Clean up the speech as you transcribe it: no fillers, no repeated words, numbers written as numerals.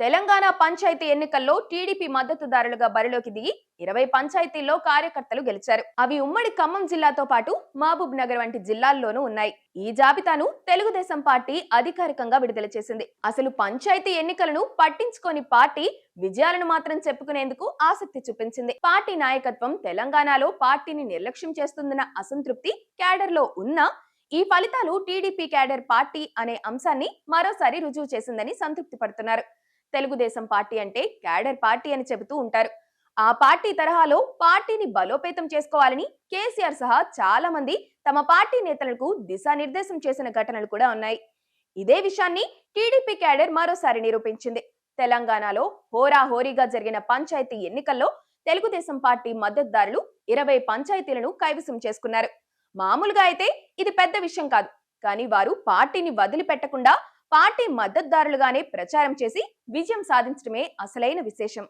తెలంగాణ పంచాయతీ ఎన్నికల్లో టీడీపీ మద్దతుదారులుగా బరిలోకి దిగి 20 పంచాయతీల్లో కార్యకర్తలు గెలిచారు. అవి ఉమ్మడి ఖమ్మం జిల్లాతో పాటు మహబూబ్ నగర్ వంటి జిల్లాల్లోనూ ఉన్నాయి. ఈ జాబితాను తెలుగుదేశం పార్టీ అధికారికంగా విడుదల చేసింది. అసలు పంచాయతీ ఎన్నికలను పట్టించుకోని పార్టీ విజయాలను మాత్రం చెప్పుకునేందుకు ఆసక్తి చూపించింది. పార్టీ నాయకత్వం తెలంగాణలో పార్టీని నిర్లక్ష్యం చేస్తుందన్న అసంతృప్తి క్యాడర్ లో ఉన్నా ఈ ఫలితాలు టీడీపీ క్యాడర్ పార్టీ అనే అంశాన్ని మరోసారి రుజువు చేసిందని సంతృప్తి పడుతున్నారు. తెలుగుదేశం పార్టీ అంటే క్యాడర్ పార్టీ అని చెబుతూ ఉంటారు. ఆ పార్టీ తరహాలో పార్టీని బలోపేతం చేసుకోవాలని కేసీఆర్ సహా చాలా మంది తమ పార్టీ నేతలకు దిశానిర్దేశం చేసిన ఘటనలు కూడా ఉన్నాయి. ఇదే విషయాన్ని టీడీపీ క్యాడర్ మరోసారి నిరూపించింది. తెలంగాణలో హోరాహోరీగా జరిగిన పంచాయతీ ఎన్నికల్లో తెలుగుదేశం పార్టీ మద్దతుదారులు 20 పంచాయతీలను కైవసం చేసుకున్నారు. మామూలుగా అయితే ఇది పెద్ద విషయం కాదు, కానీ వారు పార్టీని వదిలిపెట్టకుండా పార్టీ మద్దతుదారులుగానే ప్రచారం చేసి విజయం సాధించడమే అసలైన విశేషం.